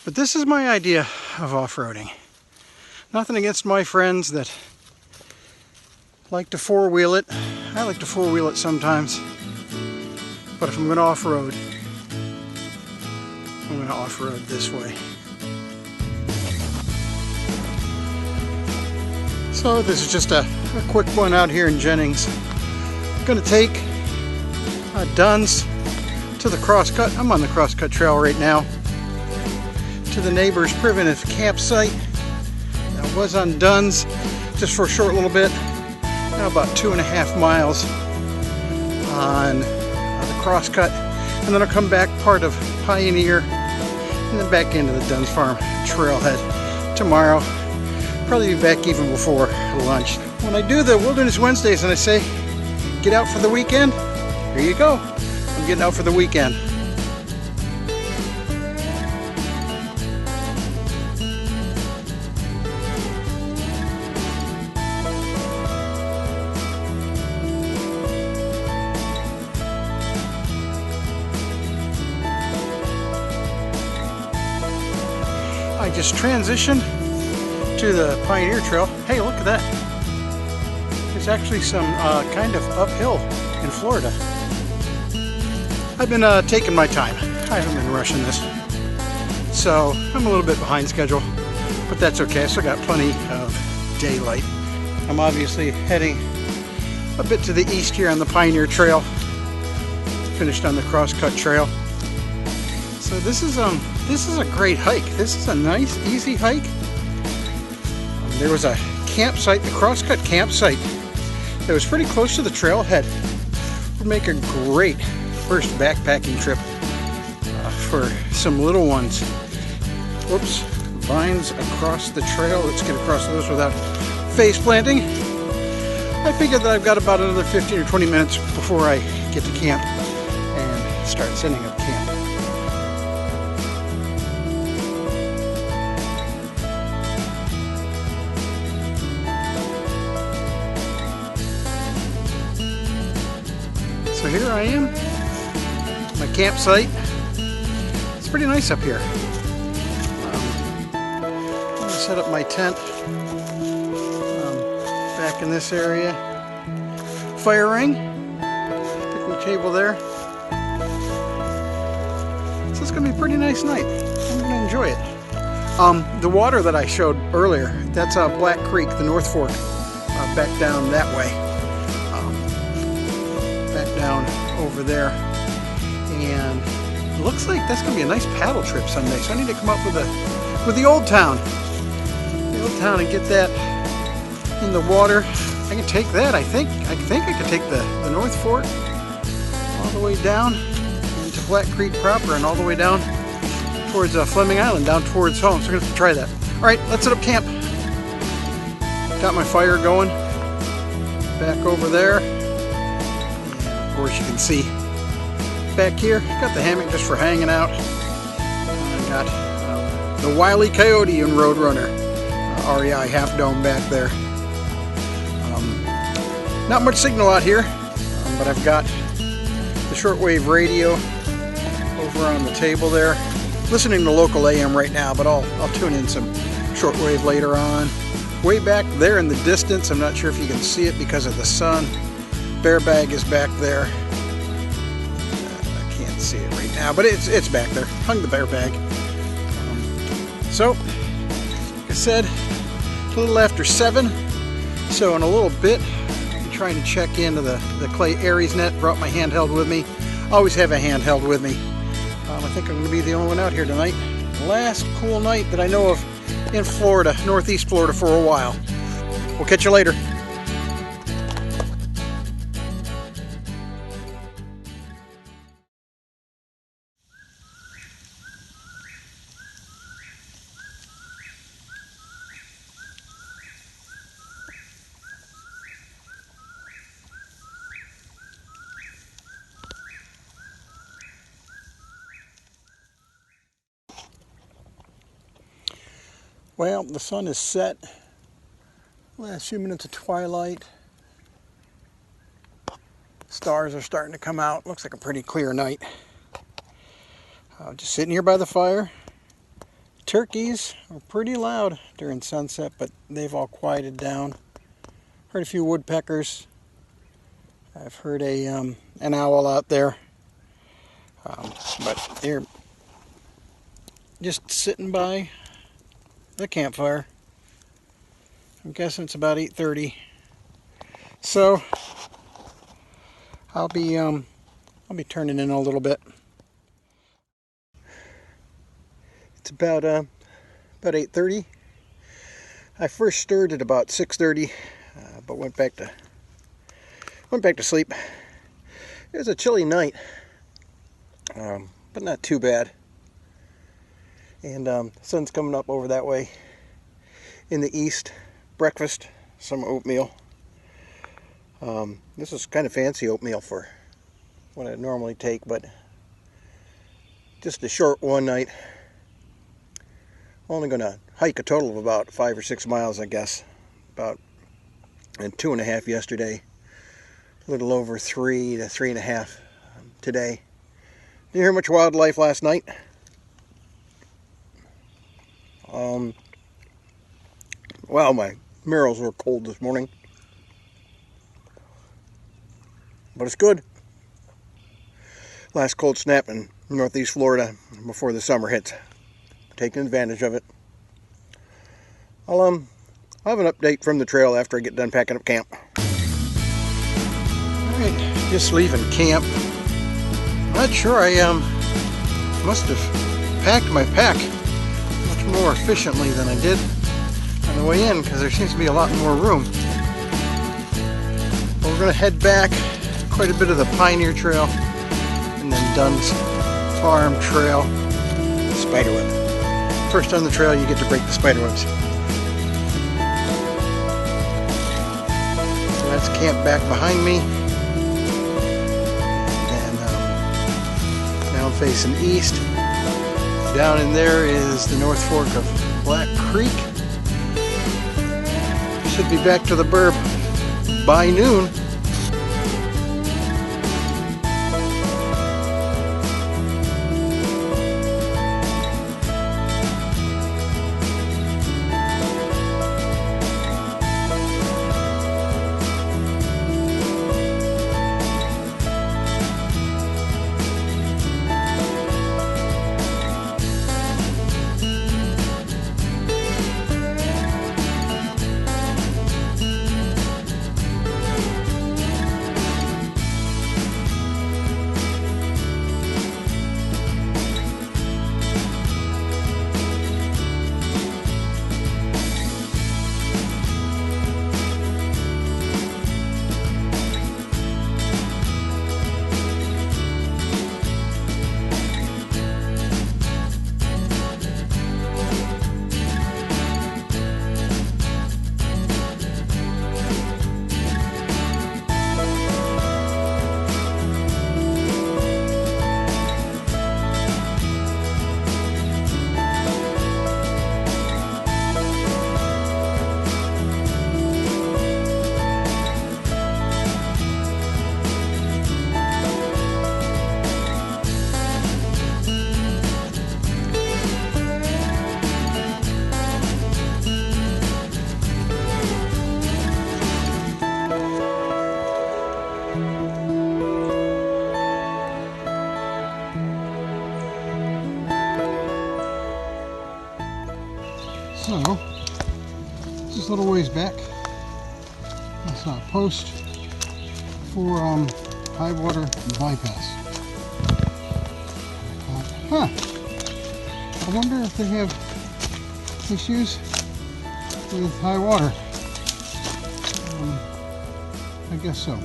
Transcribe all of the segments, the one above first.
But this is my idea of off-roading. Nothing against my friends that like to four-wheel it. I like to four-wheel it sometimes. But if I'm going to off-road, I'm going to off-road this way. So this is just a quick one out here in Jennings. I'm going to take Dunn's to the crosscut. I'm on the crosscut trail right now. To the neighbor's primitive campsite. I was on Dunn's just for a short little bit. Now about 2.5 miles on the crosscut. And then I'll come back part of Pioneer and then back into the Dunn's Farm trailhead tomorrow. Probably be back even before lunch. When I do the Wilderness Wednesdays and I say, get out for the weekend, here you go. I'm getting out for the weekend. I just transitioned to the Pioneer Trail. Hey, look at that. There's actually some kind of uphill in Florida. I've been taking my time. I haven't been rushing this. So I'm a little bit behind schedule, but that's okay. I still got plenty of daylight. I'm obviously heading a bit to the east here on the Pioneer Trail. Finished on the Crosscut Trail. So this is a great hike. This is a nice, easy hike. There was a campsite, the Crosscut campsite, that was pretty close to the trailhead. Would make a great first backpacking trip for some little ones. Whoops, vines across the trail. Let's get across those without face planting. I figured that I've got about another 15 or 20 minutes before I get to camp and start setting up camp. So here I am, my campsite. It's pretty nice up here. I'm going to set up my tent back in this area. Fire ring, picnic table there. So it's going to be a pretty nice night. I'm going to enjoy it. The water that I showed earlier, that's Black Creek, the North Fork, back down that way. Down over there, and it looks like that's going to be a nice paddle trip someday. So I need to come up with the Old Town, and get that in the water. I can take that. I think I could take the North Fork all the way down into Black Creek proper, and all the way down towards Fleming Island, down towards home. So I'm going to have to try that. All right, let's set up camp. Got my fire going back over there. Of course, you can see back here, got the hammock just for hanging out. I got the Wile E. Coyote and Roadrunner REI Half Dome back there. Not much signal out here, but I've got the shortwave radio over on the table there. Listening to local AM right now, but I'll tune in some shortwave later on. Way back there in the distance, I'm not sure if you can see it because of the sun. Bear bag is back there. I can't see it right now, but it's back there. Hung the bear bag. So, like I said, a little after 7. So in a little bit, I'm trying to check into the Clay Aries net. Brought my handheld with me. Always have a handheld with me. I think I'm going to be the only one out here tonight. Last cool night that I know of in Florida, Northeast Florida, for a while. We'll catch you later. Well, the sun is set. Last few minutes of twilight. Stars are starting to come out. Looks like a pretty clear night. Just sitting here by the fire, Turkeys are pretty loud during sunset, but they've all quieted down. Heard a few woodpeckers. I've heard an owl out there, but they're just sitting by the campfire. I'm guessing it's about 8:30, so I'll be turning in a little bit. It's about 8:30. I first stirred at about 6:30, but went back to sleep. It was a chilly night, but not too bad. And the sun's coming up over that way in the east. Breakfast, some oatmeal. This is kind of fancy oatmeal for what I normally take, but just a short one night. Only going to hike a total of about 5 or 6 miles, I guess. And 2.5 yesterday. A little over 3 to 3.5 today. Did you hear much wildlife last night? Well, my mirrors were cold this morning. But it's good. Last cold snap in northeast Florida before the summer hits. Taking advantage of it. I'll have an update from the trail after I get done packing up camp. Alright, just leaving camp. Not sure, I must have packed my pack much more efficiently than I did on the way in, because there seems to be a lot more room. But we're going to head back quite a bit of the Pioneer Trail and then Dunn's Farm Trail, spiderweb. First on the trail, you get to break the spiderwebs. So that's camp back behind me. And now I'm facing east. Down in there is the North Fork of Black Creek. Should be back to the burb by noon. So, just a little ways back, that's a post for high water bypass. I wonder if they have issues with high water. I guess so.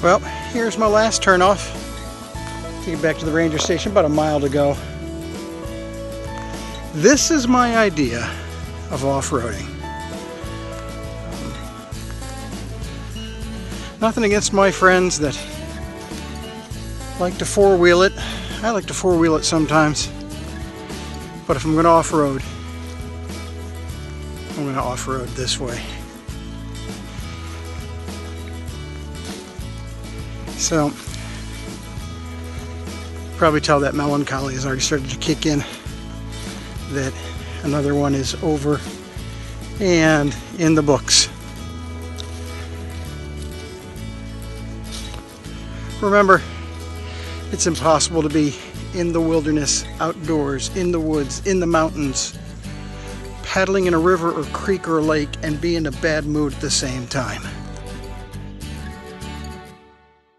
Well, here's my last turnoff to get back to the ranger station, about a mile to go. This is my idea of off-roading. Nothing against my friends that like to four-wheel it. I like to four-wheel it sometimes. But if I'm going to off-road, I'm going to off-road this way. So, probably tell that melancholy has already started to kick in, that another one is over and in the books. Remember, it's impossible to be in the wilderness, outdoors, in the woods, in the mountains, paddling in a river or creek or lake and be in a bad mood at the same time.